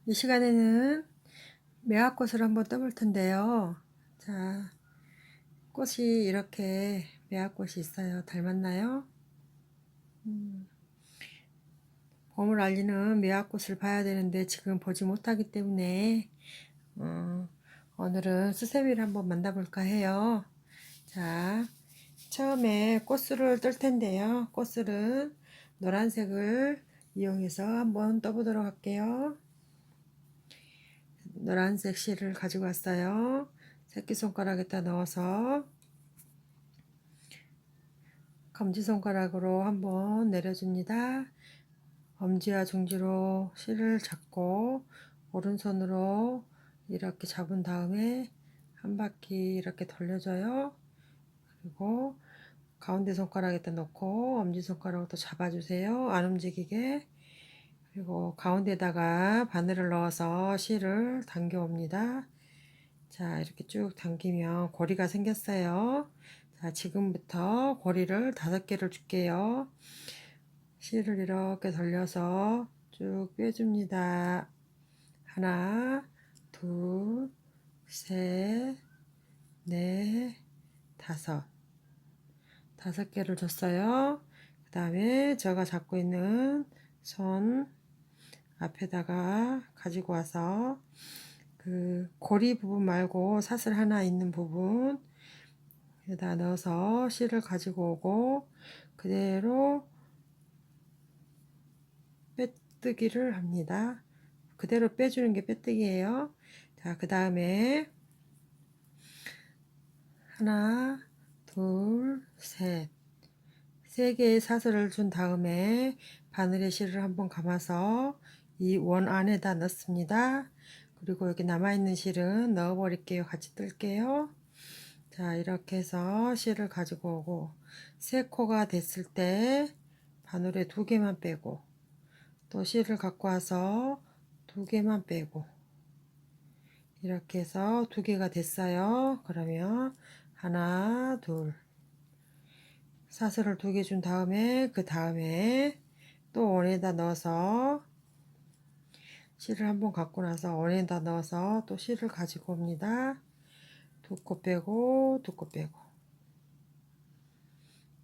이 시간에는 매화꽃을 한번 떠볼 텐데요. 자, 꽃이 이렇게 매화꽃이 있어요. 닮았나요? 봄을 알리는 매화꽃을 봐야 되는데 지금 보지 못하기 때문에 오늘은 수세미를 한번 만나볼까 해요. 자, 처음에 꽃술을 뜰 텐데요. 꽃술은 노란색을 이용해서 한번 떠보도록 할게요. 노란색 실을 가지고 왔어요. 새끼손가락에다 넣어서 검지손가락으로 한번 내려줍니다. 엄지와 중지로 실을 잡고 오른손으로 이렇게 잡은 다음에 한 바퀴 이렇게 돌려줘요. 그리고 가운데 손가락에다 놓고 엄지손가락으로 또 잡아주세요. 안 움직이게. 그리고 가운데다가 바늘을 넣어서 실을 당겨 옵니다. 자, 이렇게 쭉 당기면 고리가 생겼어요. 자, 지금부터 고리를 5개를 줄게요. 실을 이렇게 돌려서 쭉 빼줍니다. 하나, 둘, 셋, 넷, 다섯. 5개를 줬어요. 그 다음에 제가 잡고 있는 손 앞에다가 가지고 와서 그 고리 부분 말고 사슬 하나 있는 부분 에다 넣어서 실을 가지고 오고 그대로 빼뜨기를 합니다. 그대로 빼주는 게 빼뜨기예요. 자, 그 다음에 하나, 둘, 셋, 3개의 사슬을 준 다음에 바늘에 실을 한번 감아서 이 원 안에다 넣습니다. 그리고 여기 남아있는 실은 넣어버릴게요. 같이 뜰게요. 자, 이렇게 해서 실을 가지고 오고 3코가 됐을 때 바늘에 2개만 빼고 또 실을 갖고 와서 2개만 빼고 이렇게 해서 2개가 됐어요. 그러면 하나, 둘 사슬을 2개 준 다음에 그 다음에 또 원에다 넣어서 실을 한번 갖고 나서 원에다 넣어서 또 실을 가지고 옵니다. 2코 빼고 2코 빼고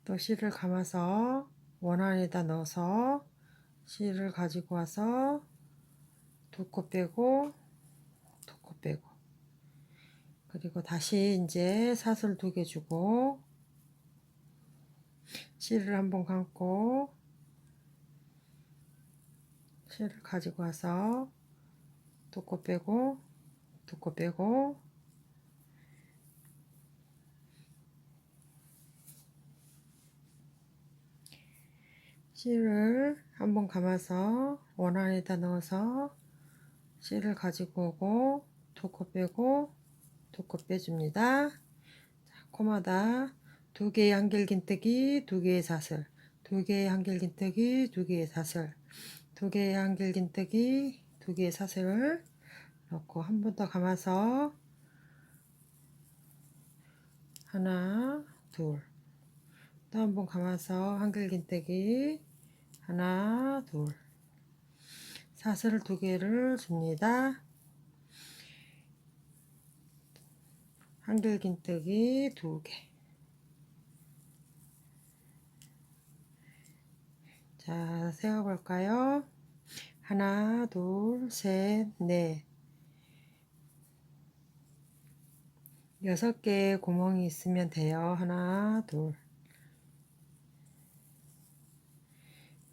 또 실을 감아서 원 안에다 넣어서 실을 가지고 와서 2코 빼고 2코 빼고 그리고 다시 이제 사슬 2개 주고 실을 한번 감고 실을 가지고 와서 2코 빼고 2코 빼고 실을 한번 감아서 원 안에다 넣어서 실을 가지고 오고 2코 빼고 2코 빼줍니다. 자, 코마다 2개의 한길긴뜨기 2개의 사슬 2개의 한길긴뜨기 2개의 사슬 2개의 한길긴뜨기 2개의 사슬을 넣고 한 번 더 감아서 하나 둘 또 한 번 감아서 한길긴뜨기 하나 둘 사슬을 2개를 줍니다. 한길긴뜨기 2개. 자, 세어볼까요? 하나, 둘, 셋, 넷. 6개의 구멍이 있으면 돼요. 하나, 둘.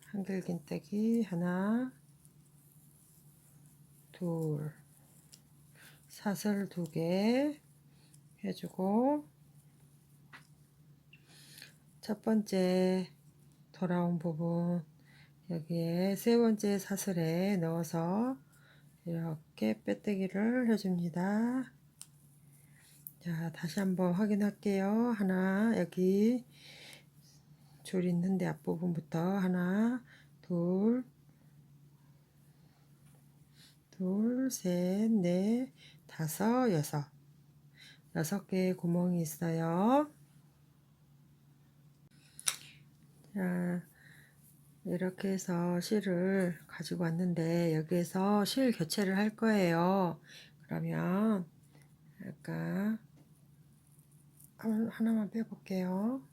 한길긴뜨기 하나, 둘. 사슬 2개 해주고 첫 번째 돌아온 부분 여기에 3번째 사슬에 넣어서 이렇게 빼뜨기를 해줍니다. 자, 다시 한번 확인할게요. 하나, 여기 줄 있는데 앞부분부터 하나, 둘, 둘, 셋, 넷, 다섯, 여섯. 6개의 구멍이 있어요. 자, 이렇게 해서 실을 가지고 왔는데 여기에서 실 교체를 할 거예요. 그러면 아까 하나만 빼볼게요.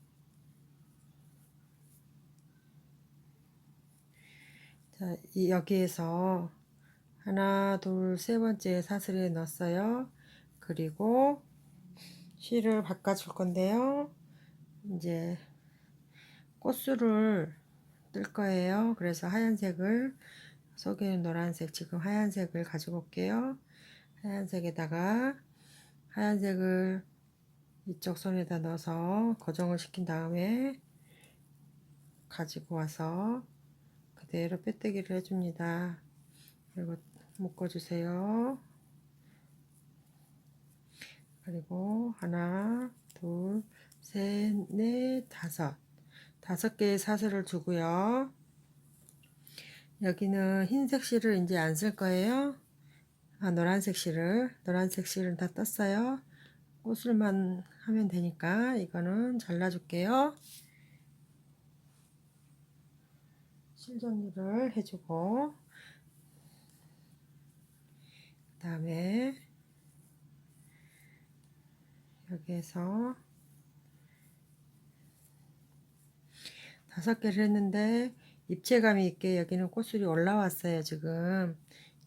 자, 여기에서 하나, 둘, 세 번째 사슬에 넣었어요. 그리고 실을 바꿔줄 건데요. 이제 꽃술을 뜰 거예요. 그래서 하얀색을, 속에는 노란색, 지금 하얀색을 가지고 올게요. 하얀색에다가 하얀색을 이쪽 손에다 넣어서 고정을 시킨 다음에 가지고 와서 그대로 빼뜨기를 해줍니다. 그리고 묶어주세요. 그리고 하나, 둘, 셋, 넷, 다섯 개의 사슬을 주고요. 여기는 흰색 실을 이제 안 쓸 거예요. 노란색 실은 다 떴어요. 꽃술만 하면 되니까 이거는 잘라줄게요. 실 정리를 해주고 그 다음에 여기에서 5개를 했는데 입체감이 있게 여기는 꽃술이 올라왔어요. 지금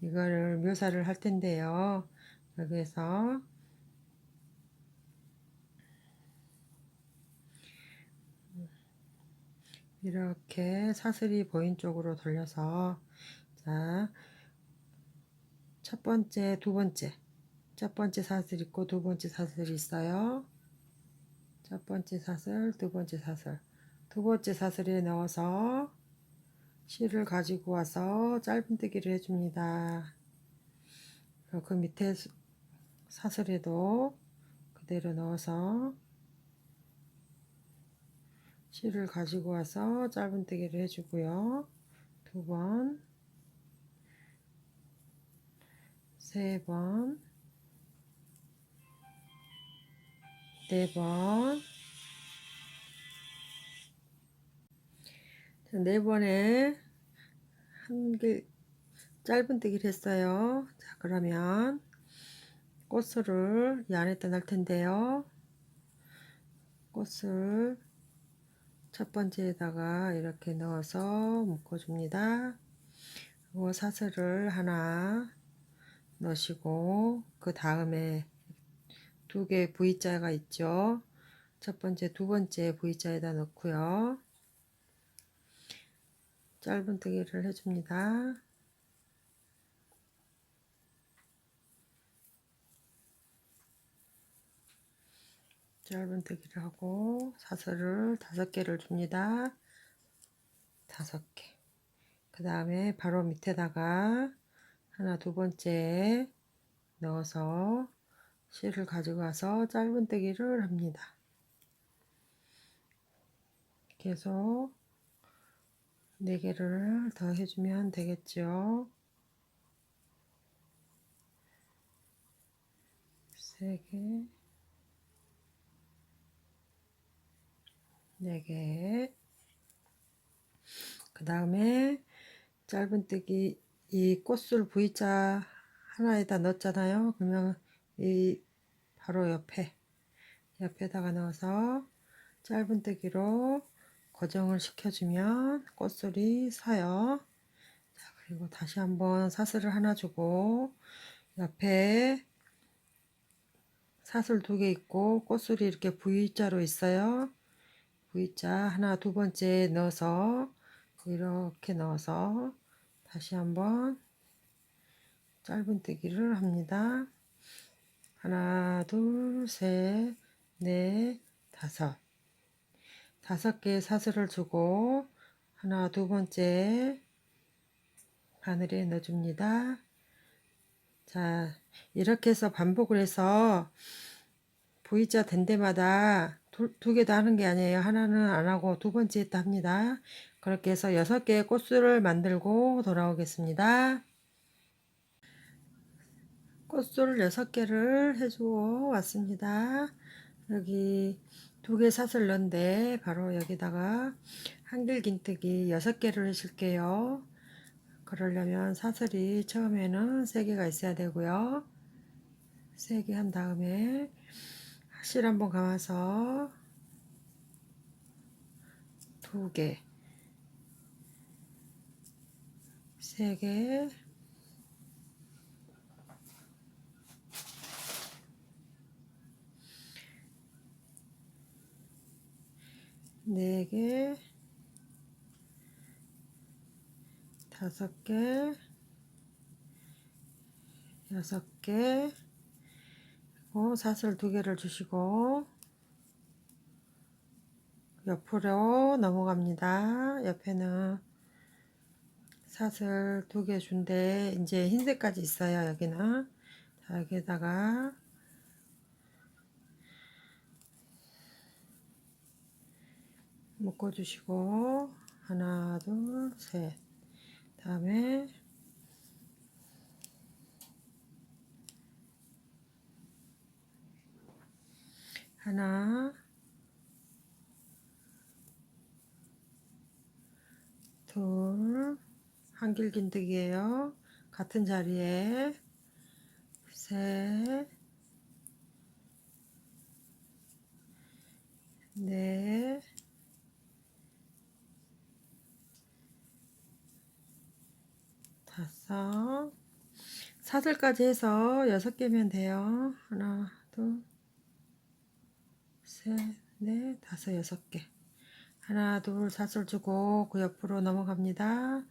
이거를 묘사를 할 텐데요. 여기에서 이렇게 사슬이 보인 쪽으로 돌려서 자, 첫 번째, 첫 번째 사슬 있고 두 번째 사슬이 있어요. 첫 번째 사슬, 두 번째 사슬, 두 번째 사슬에 넣어서 실을 가지고 와서 짧은뜨기를 해줍니다. 그 밑에 사슬에도 그대로 넣어서 실을 가지고 와서 짧은뜨기를 해주고요. 두 번, 세 번, 네 번, 네 번에 한 개 짧은뜨기를 했어요. 자, 그러면 꽃술을 이 안에다 넣을 텐데요. 꽃을 첫 번째에다가 이렇게 넣어서 묶어줍니다. 그리고 사슬을 하나 넣으시고 그 다음에 두 개 V자가 있죠. 첫 번째, 두 번째 V자에다 넣고요. 짧은뜨기를 해줍니다. 짧은뜨기를 하고 사슬을 5개를 줍니다. 5개. 그 다음에 바로 밑에다가 하나, 두 번째 넣어서 실을 가지고 와서 짧은뜨기를 합니다. 계속 4개를 더 해주면 되겠죠. 3개, 4개. 그 다음에 짧은뜨기 이 꽃술 V자 하나에다 넣었잖아요. 그러면 이 바로 옆에다가 넣어서 짧은뜨기로 고정을 시켜주면 꽃술이 서요. 자, 그리고 다시 한번 사슬을 하나 주고 옆에 사슬 2개 있고 꽃술이 이렇게 V자로 있어요. V자 하나, 두 번째 넣어서 이렇게 넣어서 다시 한번 짧은뜨기를 합니다. 하나, 둘, 셋, 넷, 5개의 사슬을 주고 하나, 두 번째 바늘에 넣어줍니다. 자, 이렇게 해서 반복을 해서 V자 된 데마다 두 개 다 하는 게 아니에요. 하나는 안 하고 두 번째 했다 합니다. 그렇게 해서 6개의 꽃술을 만들고 돌아오겠습니다. 꽃술 6개를 해주고 왔습니다. 여기 2개 사슬 넣은데 바로 여기다가 한길긴뜨기 6개를 해줄게요. 그러려면 사슬이 처음에는 3개가 있어야 되고요. 3개 한 다음에 실 한번 감아서 2개, 3개, 4개, 5개, 6개, 사슬 2개를 주시고 옆으로 넘어갑니다. 옆에는 사슬 2개 준데 이제 흰색까지 있어요. 여기는 자, 여기다가 묶어주시고 하나, 둘, 셋. 다음에 하나, 둘, 한길긴뜨기예요. 같은 자리에 셋, 넷, 다섯, 사슬까지 해서 6개면 돼요. 하나, 둘, 셋, 넷, 다섯, 6개. 하나, 둘, 사슬 주고 그 옆으로 넘어갑니다.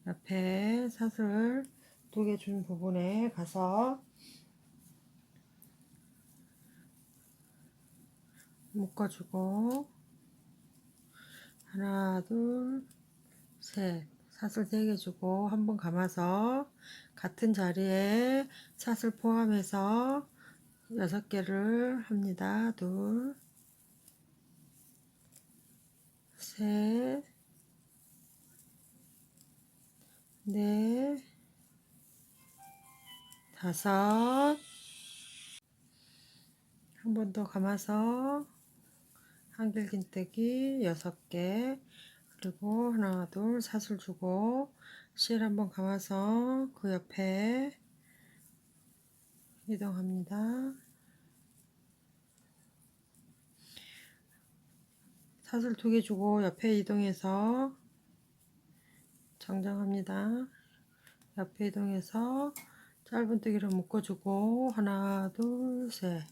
옆에 사슬 2개 준 부분에 가서 묶어주고 하나, 둘, 셋, 사슬 3개 주고 한번 감아서 같은 자리에 사슬 포함해서 6개를 합니다. 둘, 셋, 넷, 다섯. 한 번 더 감아서 한길긴뜨기 6개, 그리고 하나, 둘, 사슬 주고 실 한번 감아서 그 옆에 이동합니다. 사슬 2개 주고 옆에 이동해서 정정합니다. 옆에 이동해서 짧은뜨기를 묶어주고 하나, 둘, 셋.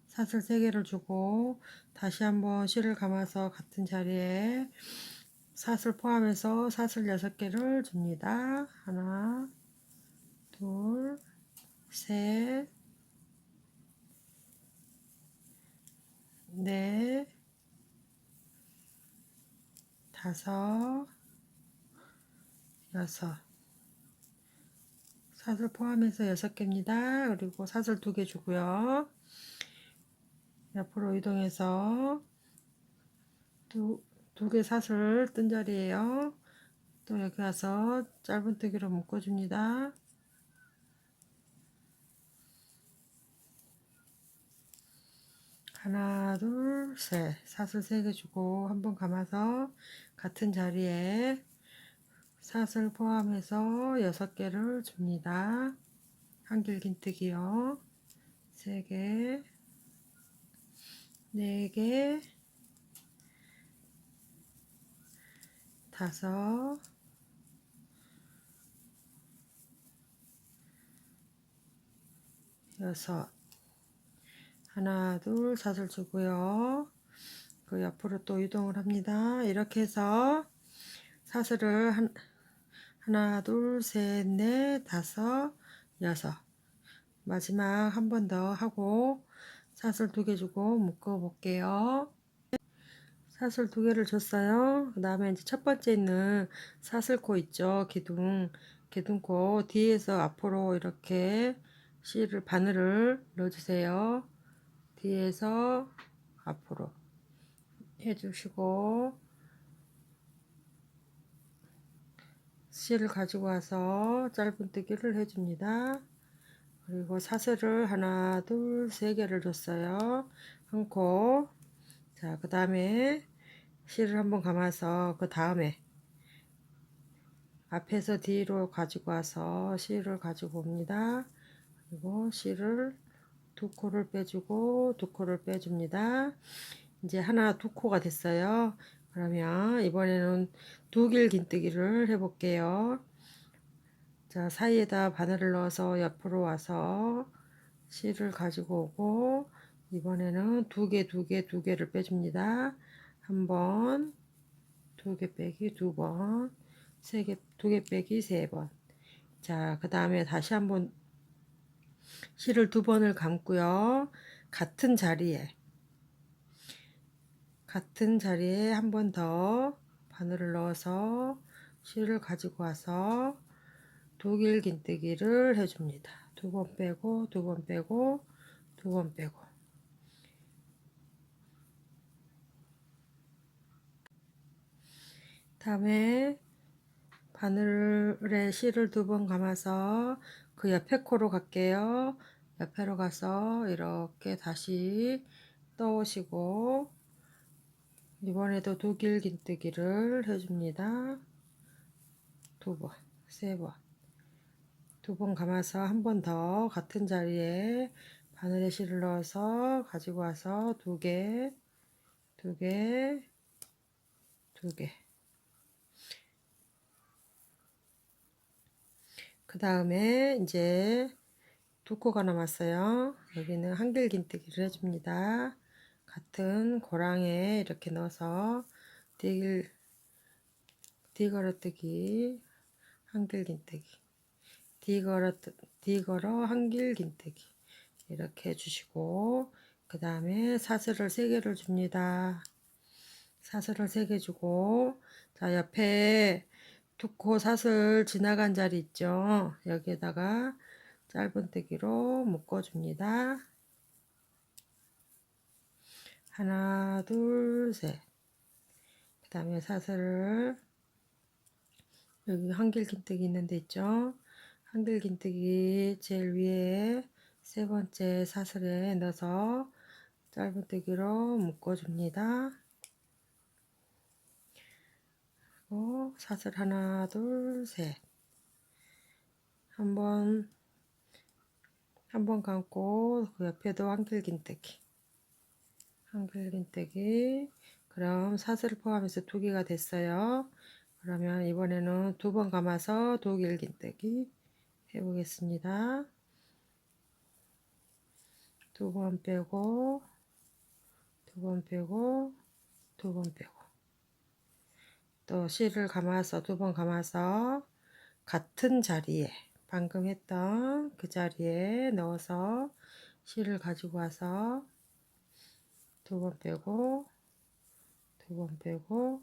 사슬 3개를 주고 다시 한번 실을 감아서 같은 자리에 사슬 포함해서 사슬 6개를 줍니다. 하나, 둘, 셋, 넷, 다섯, 여섯. 사슬 포함해서 6개입니다. 그리고 사슬 2개 주고요. 옆으로 이동해서 두 개 사슬 뜬 자리에요. 또 여기 와서 짧은뜨기로 묶어줍니다. 하나, 둘, 셋. 사슬 3개 주고 한번 감아서 같은 자리에 사슬 포함해서 6개를 줍니다. 한길긴뜨기요. 3개, 4개, 5, 6. 하나, 둘, 사슬 주고요. 그 옆으로 또 이동을 합니다. 이렇게 해서 사슬을 하나, 둘, 셋, 넷, 다섯, 여섯. 마지막 한 번 더 하고 사슬 2개 주고 묶어 볼게요. 사슬 2개를 줬어요. 그 다음에 이제 첫 번째 있는 사슬코 있죠. 기둥코 뒤에서 앞으로 이렇게 실을 바늘을 넣어주세요. 뒤에서 앞으로 해주시고 실을 가지고 와서 짧은뜨기를 해줍니다. 그리고 사슬을 하나, 둘, 3개를 줬어요. 한 코, 자, 그 다음에 실을 한번 감아서 그 다음에 앞에서 뒤로 가지고 와서 실을 가지고 옵니다. 그리고 실을 두 코를 빼주고 두 코를 빼줍니다. 이제 하나 두 코가 됐어요. 그러면 이번에는 두 길 긴뜨기를 해볼게요. 자, 사이에다 바늘을 넣어서 옆으로 와서 실을 가지고 오고 이번에는 두 개를 빼줍니다. 한 번, 두 개 빼기 두 번, 두 개 빼기 세 번. 자, 그 다음에 다시 한번 실을 두 번을 감고요. 같은 자리에 한 번 더 바늘을 넣어서 실을 가지고 와서 두 길 긴뜨기를 해줍니다. 두 번 빼고 두 번 빼고 두 번 빼고 다음에 바늘에 실을 두 번 감아서 그 옆에 코로 갈게요. 옆에로 가서 이렇게 다시 떠오시고 이번에도 두 길 긴뜨기를 해줍니다. 두 번, 세 번, 두 번 감아서 한 번 더 같은 자리에 바늘에 실을 넣어서 가지고 와서 두 개, 두 개, 두 개. 그 다음에 이제 두 코가 남았어요. 여기는 한길 긴뜨기를 해줍니다. 같은 고랑에 이렇게 넣어서 뒤걸어뜨기, 한길 긴뜨기, 뒤걸어 한길 긴뜨기 이렇게 해주시고 그 다음에 사슬을 3개를 줍니다. 사슬을 3개 주고 자 옆에 두 코 사슬 지나간 자리 있죠. 여기에다가 짧은뜨기로 묶어줍니다. 하나, 둘, 셋. 그 다음에 사슬을 여기 한길긴뜨기 있는 데 있죠. 한길긴뜨기 제일 위에 세 번째 사슬에 넣어서 짧은뜨기로 묶어줍니다. 그리고 사슬 하나, 둘, 셋. 한 번 감고 그 옆에도 한길긴뜨기. 그럼 사슬을 포함해서 두 개가 됐어요. 그러면 이번에는 두 번 감아서 두 길긴뜨기 해보겠습니다. 두 번 빼고 두 번 빼고 두 번 빼고 또 실을 감아서 두 번 감아서 같은 자리에 방금 했던 그 자리에 넣어서 실을 가지고 와서 두 번 빼고 두 번 빼고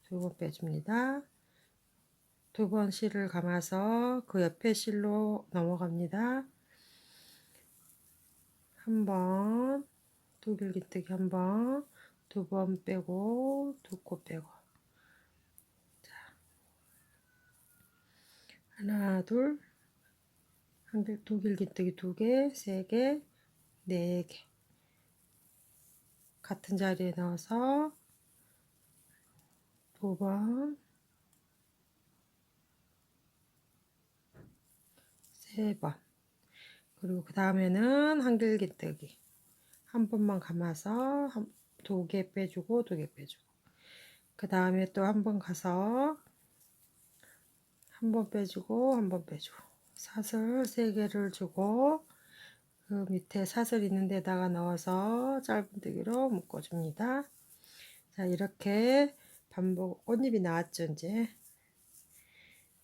두 번 빼줍니다. 두 번 실을 감아서 그 옆에 실로 넘어갑니다. 한 번, 두 길긴뜨기 한 번, 두 번 빼고 두 코 빼고 자, 하나, 둘, 두 길긴뜨기 두 개, 세 개, 네 개 같은 자리에 넣어서 두 번, 세 번 그리고 그 다음에는 한길긴뜨기 한 번만 감아서 두 개 빼주고 두 개 빼주고 그 다음에 또 한 번 가서 한 번 빼주고 한 번 빼주고 사슬 3개를 주고 그 밑에 사슬 있는 데다가 넣어서 짧은뜨기로 묶어줍니다. 자 이렇게 반복 꽃잎이 나왔죠. 이제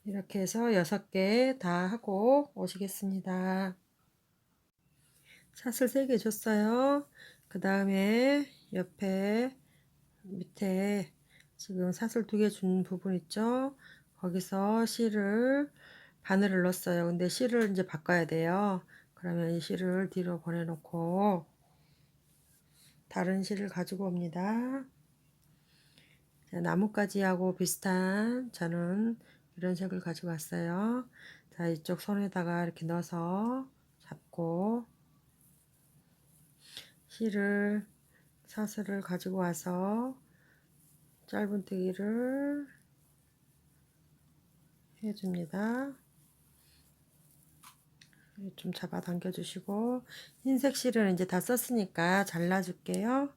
이렇게 해서 6개 다 하고 오시겠습니다. 사슬 3개 줬어요. 그 다음에 옆에 밑에 지금 사슬 2개 준 부분 있죠. 거기서 바늘을 넣었어요. 근데 실을 이제 바꿔야 돼요. 그러면 이 실을 뒤로 보내놓고 다른 실을 가지고 옵니다. 자, 나뭇가지하고 비슷한 저는 이런 색을 가지고 왔어요. 자, 이쪽 손에다가 이렇게 넣어서 잡고 실을 사슬을 가지고 와서 짧은뜨기를 해줍니다. 좀 잡아당겨 주시고, 흰색 실을 이제 다 썼으니까 잘라줄게요.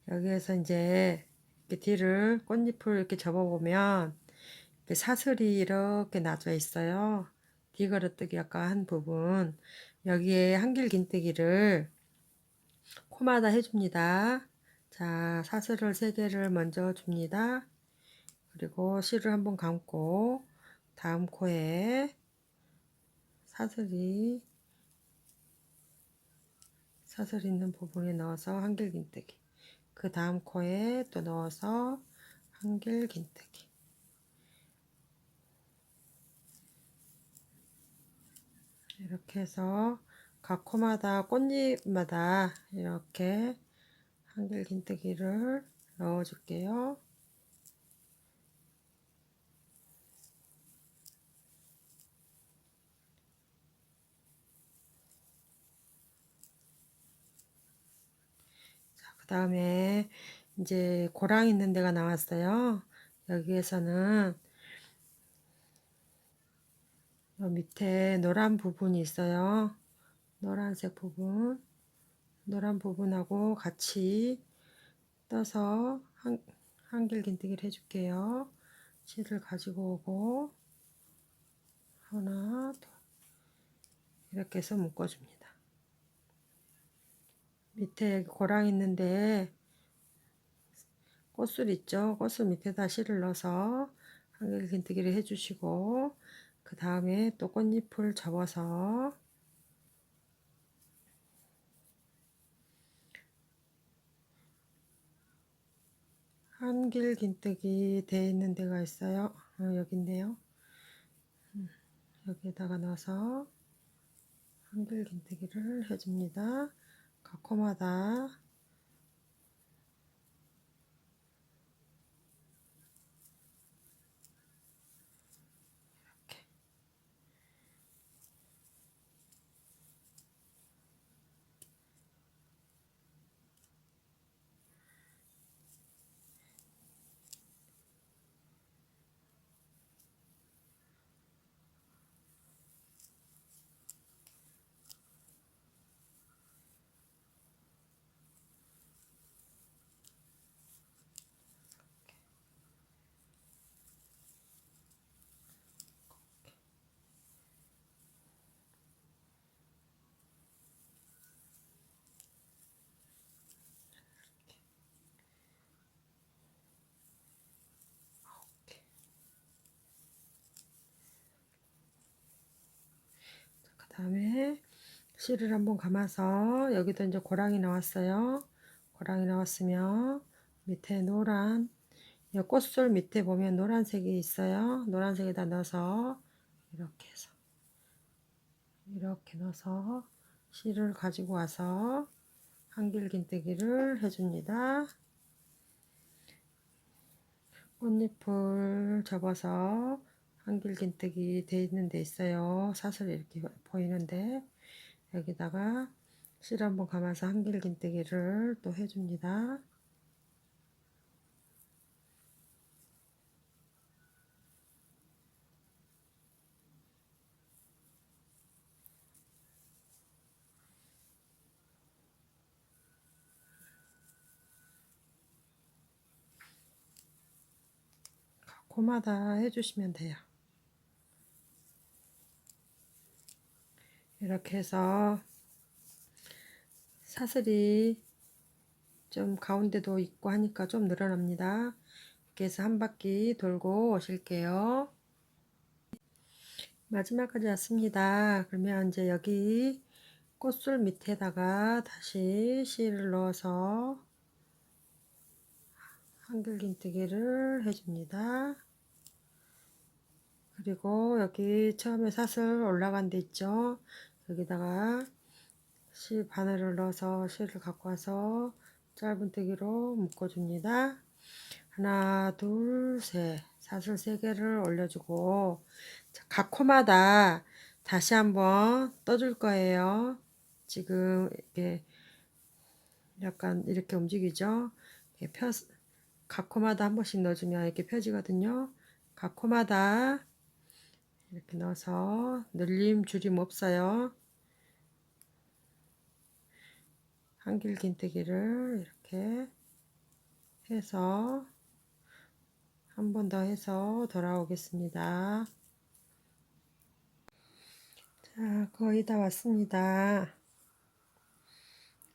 여기에서 이제 이렇게 뒤를 꽃잎을 이렇게 접어보면 이렇게 사슬이 이렇게 나져 있어요. 뒤걸어뜨기 아까 한 부분, 여기에 한길긴뜨기를 코마다 해줍니다. 자, 사슬을 3개를 먼저 줍니다. 그리고 실을 한번 감고 다음 코에 사슬 있는 부분에 넣어서 한길긴뜨기, 그 다음 코에 또 넣어서 한길긴뜨기. 이렇게 해서 각 코마다 꽃잎마다 이렇게 한길긴뜨기를 넣어 줄게요. 그 다음에 이제 고랑 있는 데가 나왔어요. 여기에서는 밑에 노란 부분이 있어요. 노란색 부분, 노란 부분하고 같이 떠서 한길긴뜨기를 해줄게요. 실을 가지고 오고 하나, 둘, 이렇게 해서 묶어줍니다. 밑에 고랑 있는데 꽃술 있죠? 꽃술 밑에다 실을 넣어서 한길긴뜨기를 해주시고, 그 다음에 또 꽃잎을 접어서 한길긴뜨기 되어 있는 데가 있어요. 여기 있네요. 여기에다가 넣어서 한길긴뜨기를 해줍니다. 각 코마다 이렇게. 그 다음에 실을 한번 감아서 여기도 이제 고랑이 나왔어요. 고랑이 나왔으면 밑에 노란, 이 꽃술 밑에 보면 노란색이 있어요. 노란색에다 넣어서 이렇게 해서 이렇게 넣어서 실을 가지고 와서 한길긴뜨기를 해줍니다. 꽃잎을 접어서 한길긴뜨기 돼 있는 데 있어요. 사슬이 이렇게 보이는데 여기다가 실 한번 감아서 한길긴뜨기를 또 해줍니다. 코마다 해주시면 돼요. 이렇게 해서 사슬이 좀 가운데도 있고 하니까 좀 늘어납니다. 이렇게 해서 한 바퀴 돌고 오실게요. 마지막까지 왔습니다. 그러면 이제 여기 꽃술 밑에다가 다시 실을 넣어서 한길긴뜨기를 해줍니다. 그리고 여기 처음에 사슬 올라간 데 있죠? 여기다가 실 바늘을 넣어서 실을 갖고 와서 짧은뜨기로 묶어줍니다. 하나, 둘, 셋. 사슬 3개를 올려주고 각 코마다 다시 한번 떠줄 거예요. 지금 이렇게 약간 이렇게 움직이죠. 이렇게 각 코마다 한 번씩 넣어주면 이렇게 펴지거든요. 각 코마다 이렇게 넣어서 늘림 줄임 없어요. 한길긴뜨기를 이렇게 해서 한 번 더 해서 돌아오겠습니다. 자, 거의 다 왔습니다.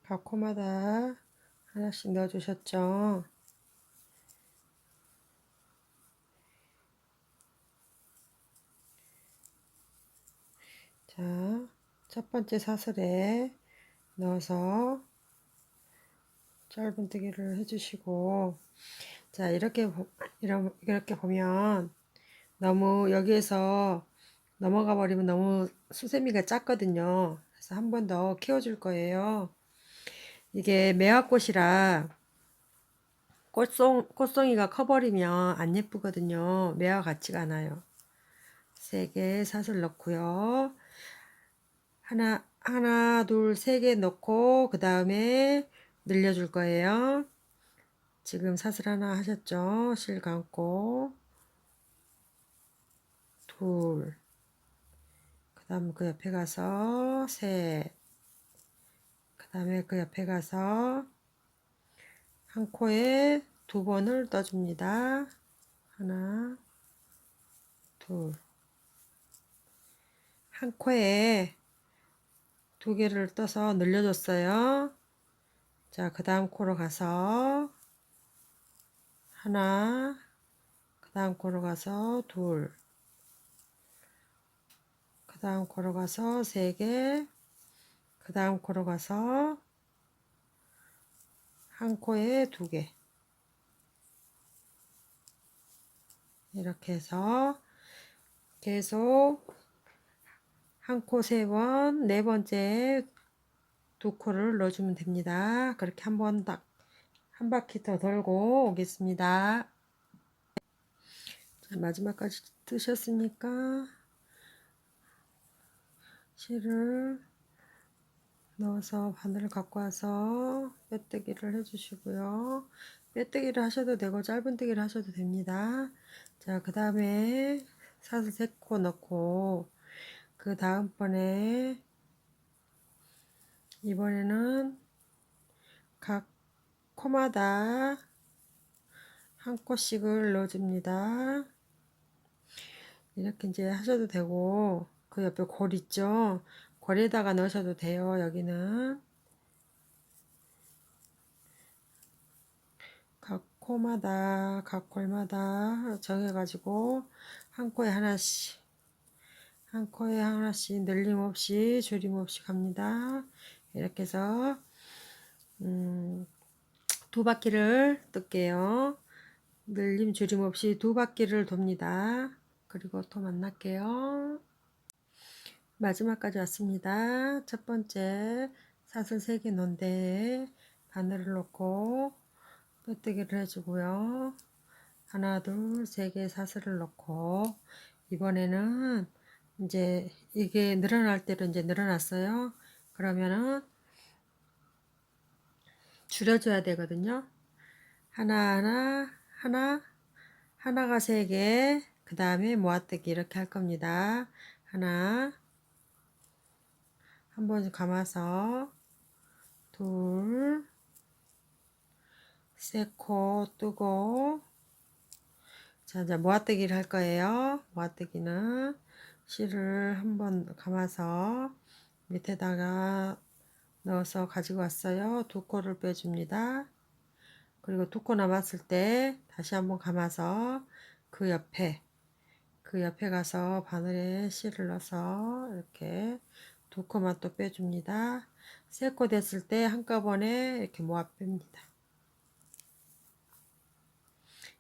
각 코마다 하나씩 넣어주셨죠? 자, 첫 번째 사슬에 넣어서 짧은뜨기를 해주시고, 자, 이렇게 보면 너무 여기에서 넘어가 버리면 너무 수세미가 작거든요. 그래서 한 번 더 키워줄 거예요. 이게 매화꽃이라 꽃송이가 커버리면 안 예쁘거든요. 매화 같지가 않아요. 3개 사슬 넣고요. 하나, 둘, 3개 넣고 그 다음에 늘려줄 거예요. 지금 사슬 하나 하셨죠? 실 감고 둘, 그 다음 그 옆에 가서 셋, 그 다음에 그 옆에 가서 한 코에 2번을 떠줍니다. 하나, 둘. 한 코에 2개를 떠서 늘려줬어요. 자, 그 다음 코로 가서 하나, 그 다음 코로 가서 둘, 그 다음 코로 가서 3개, 그 다음 코로 가서 한 코에 2개. 이렇게 해서 계속 한 코 3번, 네 번째 2코를 넣어주면 됩니다. 그렇게 한 바퀴 더 돌고 오겠습니다. 자, 마지막까지 뜨셨으니까 실을 넣어서 바늘을 갖고 와서 빼뜨기를 해주시고요. 빼뜨기를 하셔도 되고 짧은뜨기를 하셔도 됩니다. 자, 그 다음에 사슬 3코 넣고 그 다음번에 이번에는 각 코마다 한 코씩을 넣어줍니다. 이렇게 이제 하셔도 되고 그 옆에 골 있죠? 골에다가 넣으셔도 돼요. 여기는 각 코마다 각 골마다 정해가지고 한 코에 하나씩 늘림 없이 줄임 없이 갑니다. 이렇게 해서 2바퀴를 뜰게요. 늘림 줄임 없이 2바퀴를 돕니다. 그리고 또 만날게요. 마지막까지 왔습니다. 첫 번째 사슬 3개 놓은 데에 바늘을 넣고 빼뜨기를 해주고요. 하나, 둘, 3개 사슬을 넣고 이번에는 이제 이게 늘어날 대로 이제 늘어났어요. 그러면은 줄여줘야 되거든요. 하나가 3개, 그 다음에 모아뜨기 이렇게 할 겁니다. 하나, 한 번 감아서 둘, 3코 뜨고 자, 이제 모아뜨기를 할 거예요. 모아뜨기는 실을 한 번 감아서 밑에다가 넣어서 가지고 왔어요. 2코를 빼줍니다. 그리고 2코 남았을 때 다시 한번 감아서 그 옆에 가서 바늘에 실을 넣어서 이렇게 2코만 또 빼줍니다. 3코 됐을 때 한꺼번에 이렇게 모아 뺍니다.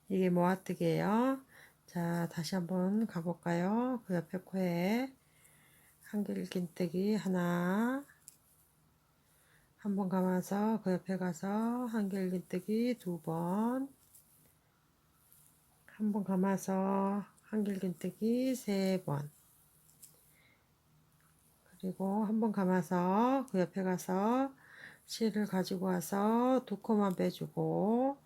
이게 모아뜨기예요. 자, 다시 한번 가볼까요? 그 옆에 코에 한길긴뜨기 하나, 한 번 감아서 그 옆에 가서 한길긴뜨기 2번, 한 번 감아서 한길긴뜨기 3번, 그리고 한 번 감아서 그 옆에 가서 실을 가지고 와서 두 코만 빼주고,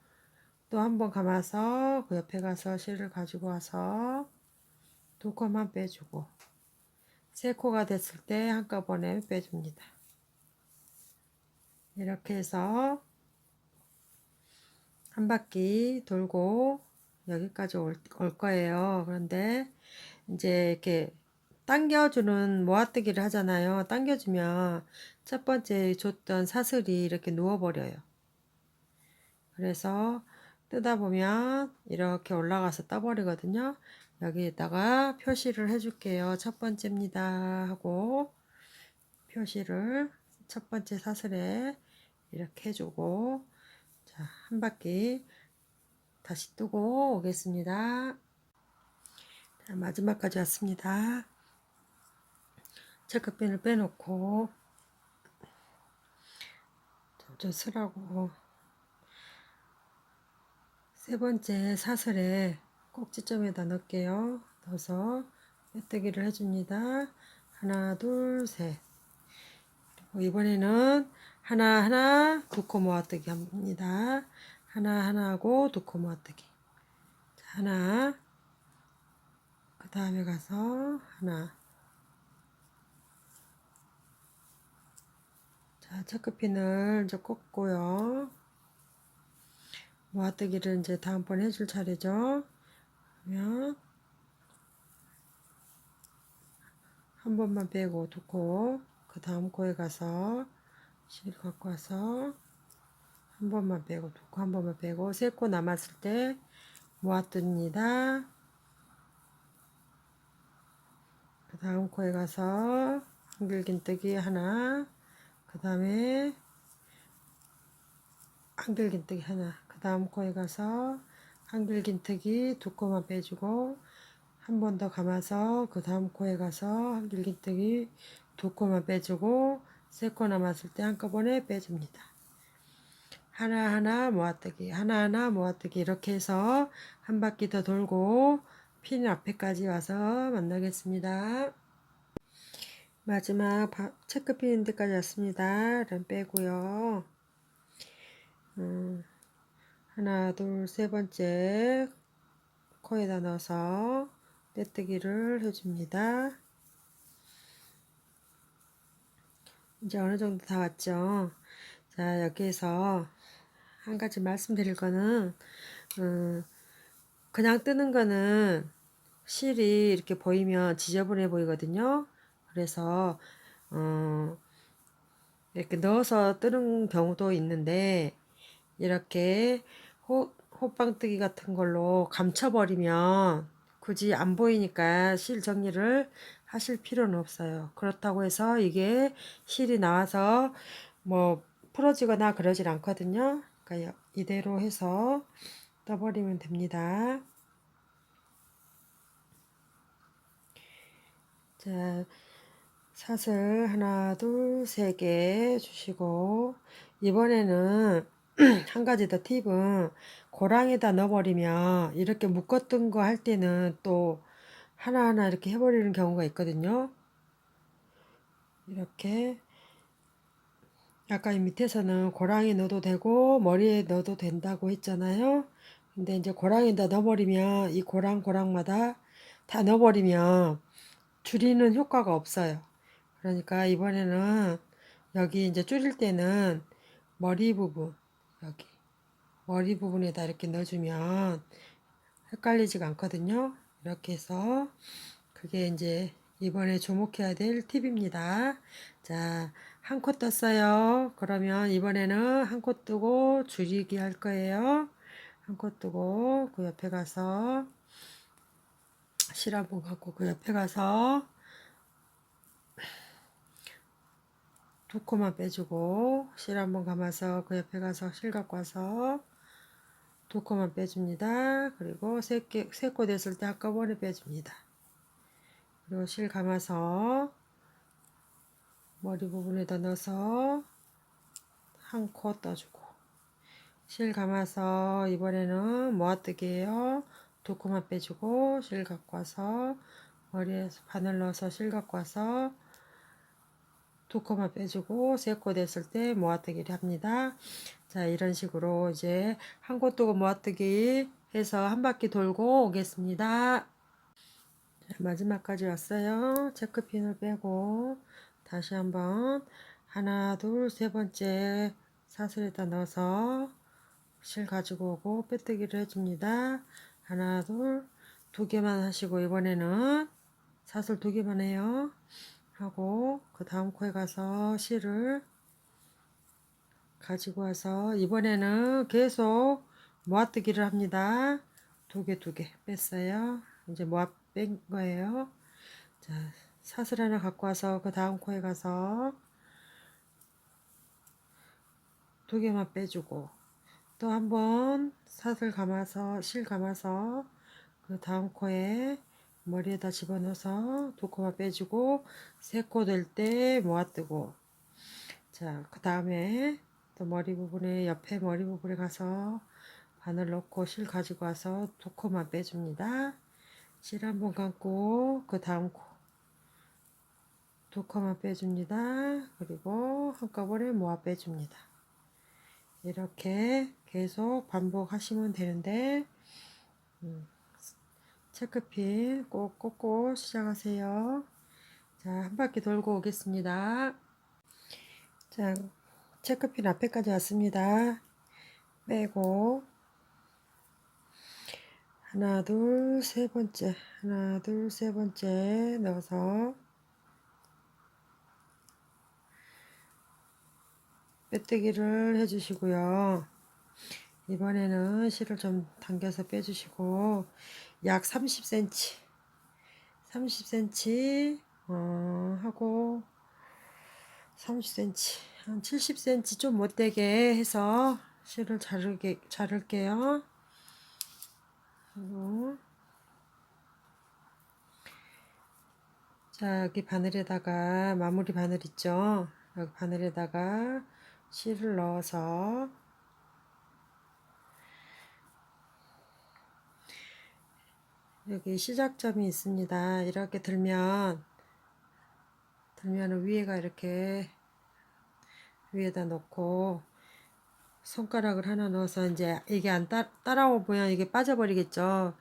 또 한 번 감아서 그 옆에 가서 실을 가지고 와서 두 코만 빼주고, 세 코가 됐을 때 한꺼번에 빼줍니다. 이렇게 해서 한 바퀴 돌고 여기까지 올 거예요. 그런데 이제 이렇게 당겨주는 모아뜨기를 하잖아요. 당겨주면 첫 번째 줬던 사슬이 이렇게 누워버려요. 그래서 뜨다 보면 이렇게 올라가서 떠버리거든요. 여기에다가 표시를 해줄게요. 첫 번째입니다 하고 표시를 첫 번째 사슬에 이렇게 해주고, 자, 한 바퀴 다시 뜨고 오겠습니다. 자, 마지막까지 왔습니다. 체크핀을 빼놓고 저 슬하고 세 번째 사슬에 꼭지점에다 넣을게요. 넣어서 빼뜨기를 해줍니다. 하나, 둘, 셋. 그리고 이번에는 하나하나 두 코 모아뜨기 합니다. 하나하나 하고 두 코 모아뜨기. 자, 하나, 그 다음에 가서 하나. 자, 체크핀을 이제 꽂고요. 모아뜨기를 이제 다음번 해줄 차례죠. 그러면 한 번만 빼고 두 코, 그 다음 코에 가서 실 갖고 와서 한 번만 빼고 두 코, 한 번만 빼고 세 코 남았을 때 모아뜹니다. 그 다음 코에 가서 한길긴뜨기 하나, 그 다음에 한길긴뜨기 하나, 그 다음 코에 가서 한길긴뜨기 두 코만 빼주고 한 번 더 감아서 그 다음 코에 가서 한길긴뜨기 두 코만 빼주고 세 코 남았을 때 한꺼번에 빼줍니다. 하나하나 모아뜨기, 하나하나 모아뜨기, 이렇게 해서 한 바퀴 더 돌고 핀 앞에까지 와서 만나겠습니다. 마지막 체크핀 데까지 왔습니다. 이런 빼고요. 하나, 둘, 세 번째 코에다 넣어서 빼뜨기를 해줍니다. 이제 어느 정도 다 왔죠. 자, 여기에서 한 가지 말씀드릴 거는, 그냥 뜨는 거는 실이 이렇게 보이면 지저분해 보이거든요. 그래서 이렇게 넣어서 뜨는 경우도 있는데, 이렇게 호빵뜨기 같은 걸로 감춰버리면 굳이 안 보이니까 실 정리를 하실 필요는 없어요. 그렇다고 해서 이게 실이 나와서 뭐 풀어지거나 그러질 않거든요. 그러니까 이대로 해서 떠버리면 됩니다. 자, 사슬 하나, 둘, 세 개 주시고, 이번에는 한 가지 더 팁은 고랑에다 넣어버리면 이렇게 묶었던 거 할 때는 또 하나하나 이렇게 해버리는 경우가 있거든요. 이렇게 아까 밑에서는 고랑에 넣어도 되고 머리에 넣어도 된다고 했잖아요. 근데 이제 고랑에다 넣어버리면 이 고랑마다 다 넣어버리면 줄이는 효과가 없어요. 그러니까 이번에는 여기 이제 줄일 때는 머리 부분, 여기 머리 부분에다 이렇게 넣어주면 헷갈리지가 않거든요. 이렇게 해서 그게 이제 이번에 주목해야 될 팁입니다. 자, 한 코 떴어요. 그러면 이번에는 한 코 뜨고 줄이기 할 거예요. 한 코 뜨고 그 옆에 가서 실 한번 갖고 그 옆에 가서 두 코만 빼주고 실 한번 감아서 그 옆에 가서 실 갖고 와서 두 코만 빼줍니다. 그리고 세 코 됐을 때 한꺼번에 빼줍니다. 그리고 실 감아서 머리 부분에다 넣어서 한 코 떠주고 실 감아서 이번에는 모아뜨기예요. 두 코만 빼주고 실 갖고 와서 머리에 바늘 넣어서 실 갖고 와서 2코만 빼주고 3코 됐을 때 모아뜨기를 합니다. 자, 이런 식으로 이제 한 코 뜨고 모아뜨기 해서 한 바퀴 돌고 오겠습니다. 자, 마지막까지 왔어요. 체크핀을 빼고 다시 한번 하나, 둘, 세 번째 사슬에다 넣어서 실 가지고 오고 빼뜨기를 해줍니다. 하나, 둘, 2개만 하시고 이번에는 사슬 2개만 해요. 하고 그 다음 코에 가서 실을 가지고 와서 이번에는 계속 모아뜨기를 합니다. 2개 뺐어요. 이제 모아 뺀 거예요. 자, 사슬 하나 갖고 와서 그 다음 코에 가서 2개만 빼주고 또 한번 사슬 감아서 실 감아서 그 다음 코에 머리에다 집어넣어서 2코만 빼주고 3코 될 때 모아뜨고 자, 그 다음에 또 머리 부분에 옆에 머리 부분에 가서 바늘 넣고 실 가지고 와서 2코만 빼줍니다. 실 한번 감고 그 다음 코 2코만 빼줍니다. 그리고 한꺼번에 모아 빼줍니다. 이렇게 계속 반복하시면 되는데 체크핀 꼭 꽂고 시작하세요. 자, 한 바퀴 돌고 오겠습니다. 자, 체크핀 앞에까지 왔습니다. 빼고 하나, 둘, 세 번째, 하나, 둘, 세 번째 넣어서 빼뜨기를 해주시고요. 이번에는 실을 좀 당겨서 빼주시고 약 30cm, 30cm 하고 30cm, 한 70cm 좀 못되게 해서 실을 자를게요. 그리고 자, 여기 바늘에다가 마무리 바늘 있죠? 여기 바늘에다가 실을 넣어서 여기 시작점이 있습니다. 이렇게 들면 위에가 이렇게 위에다 놓고 손가락을 하나 넣어서 이제 이게 안 따라오면 이게 빠져버리겠죠.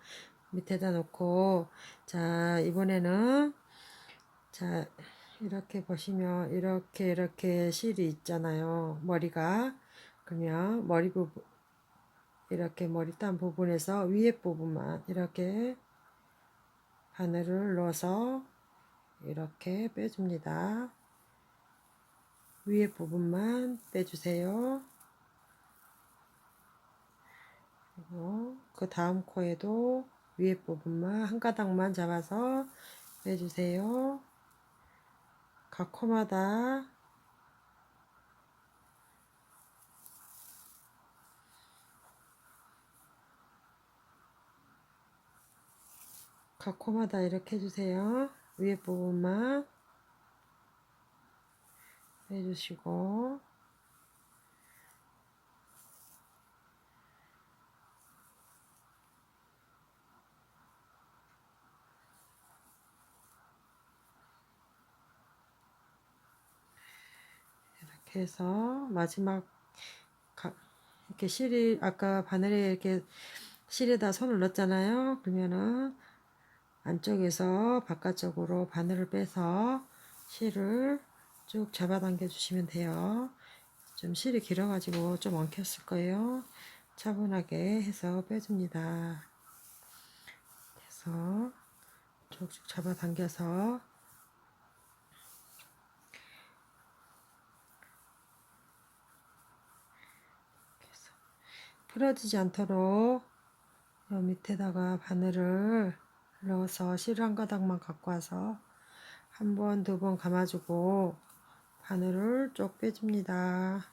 밑에다 놓고 자, 이번에는 자, 이렇게 보시면 이렇게 실이 있잖아요. 머리가. 그러면 머리 부분 이렇게 머리 딴 부분에서 위에 부분만 이렇게 바늘을 넣어서 이렇게 빼줍니다. 위에 부분만 빼주세요. 그리고 그 다음 코에도 위에 부분만 한 가닥만 잡아서 빼주세요. 각 코마다 이렇게 해주세요. 위에 부분만 빼주시고 이렇게 해서 마지막 이렇게 실이 아까 바늘에 이렇게 실에다 손을 넣었잖아요. 그러면은 안쪽에서 바깥쪽으로 바늘을 빼서 실을 쭉 잡아당겨 주시면 돼요. 좀 실이 길어가지고 좀 엉켰을 거예요. 차분하게 해서 빼줍니다. 그래서 쭉쭉 잡아당겨서 풀어지지 않도록 요 밑에다가 바늘을 넣어서 실 한 가닥만 갖고 와서 한 번, 2번 감아주고 바늘을 쭉 빼줍니다.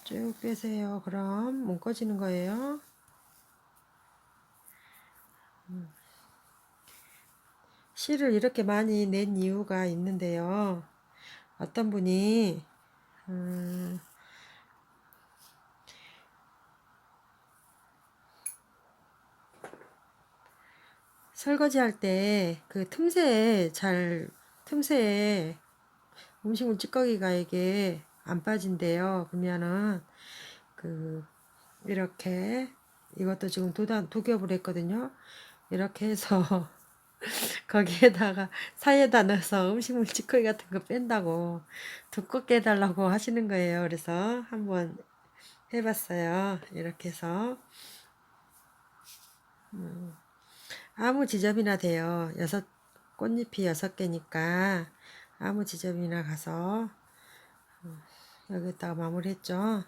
쭉 빼세요. 그럼 묶어지는 거예요. 실을 이렇게 많이 낸 이유가 있는데요. 어떤 분이 설거지 할 때 그 틈새에 음식물 찌꺼기가 이게 안 빠진대요. 그러면은 이렇게 이것도 지금 두 겹을 했거든요. 이렇게 해서 거기에다가 사이에다 넣어서 음식물 찌꺼기 같은 거 뺀다고 두껍게 해달라고 하시는 거예요. 그래서 한번 해봤어요. 이렇게 해서 아무 지점이나 돼요. 꽃잎이 6개니까 아무 지점이나 가서 여기다가 마무리했죠.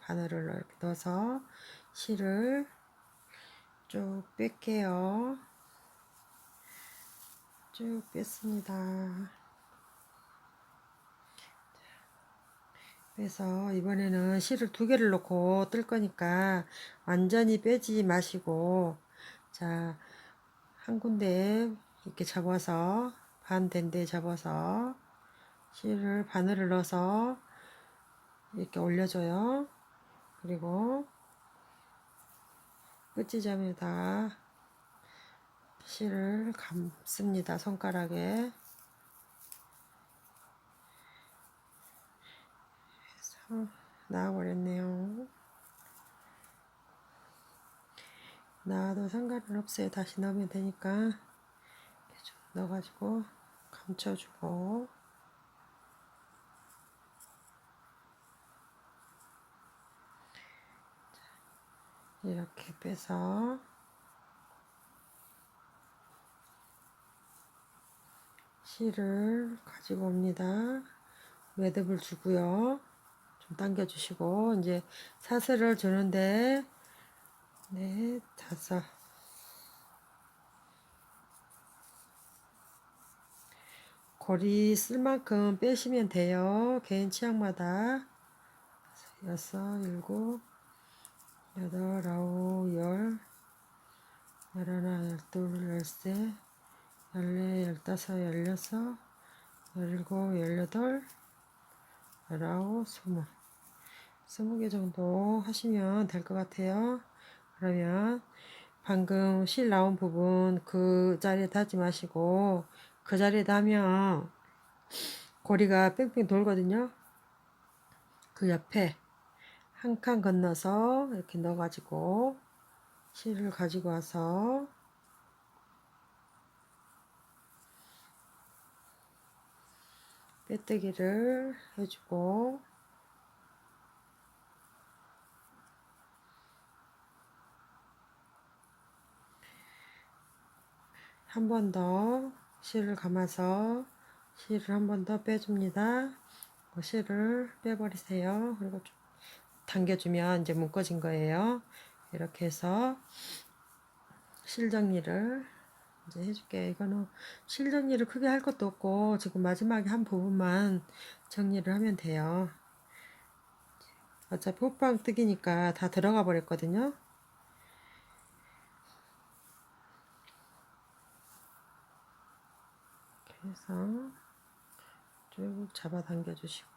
바늘을 이렇게 넣어서 실을 쭉 뺄게요. 쭉 뺐습니다. 그래서 이번에는 실을 2개를 넣고 뜰 거니까 완전히 빼지 마시고, 자, 한 군데 이렇게 잡아서 반된 데 잡아서 실을 바늘을 넣어서 이렇게 올려줘요. 그리고 끝지점에다 실을 감습니다. 손가락에. 그래서 나와버렸네요. 나와도 상관은 없어요. 다시 넣으면 되니까 이렇게 좀 넣어가지고 감춰주고, 이렇게 빼서 실을 가지고 옵니다. 매듭을 주고요. 좀 당겨주시고, 이제 사슬을 주는데, 네, 5. 고리 쓸 만큼 빼시면 돼요. 개인 취향마다. 6, 7, 8, 9, 10, 11, 12, 13, 14, 15, 16, 17, 18, 19, 20. 20개 정도 하시면 될 것 같아요. 그러면 방금 실 나온 부분 그 자리에 닿지 마시고, 그 자리에 닿으면 고리가 뺑뺑 돌거든요. 그 옆에 한 칸 건너서 이렇게 넣어가지고 실을 가지고 와서 빼뜨기를 해주고, 한 번 더 실을 감아서 실을 한 번 더 빼줍니다. 그 실을 빼버리세요. 그리고 좀 당겨주면 이제 묶어진 거예요. 이렇게 해서 실 정리를 이제 해줄게요. 이거는 실 정리를 크게 할 것도 없고 지금 마지막에 한 부분만 정리를 하면 돼요. 어차피 호빵 뜨기니까 다 들어가 버렸거든요. 그래서 쭉 잡아 당겨 주시고,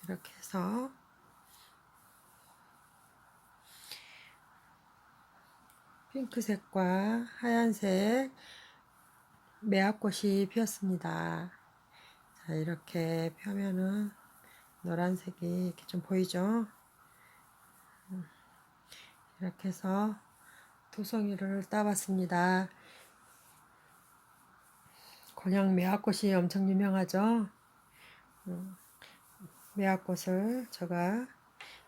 이렇게 해서 핑크색과 하얀색 매화꽃이 피었습니다. 자, 이렇게 펴면은 노란색이 이렇게 좀 보이죠? 이렇게 해서 2송이를 따봤습니다. 곤양 매화꽃이 엄청 유명하죠? 매화꽃을 제가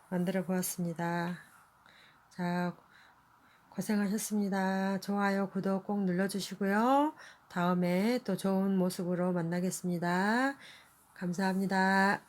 만들어 보았습니다. 자, 고생하셨습니다. 좋아요, 구독 꼭 눌러주시고요. 다음에 또 좋은 모습으로 만나겠습니다. 감사합니다.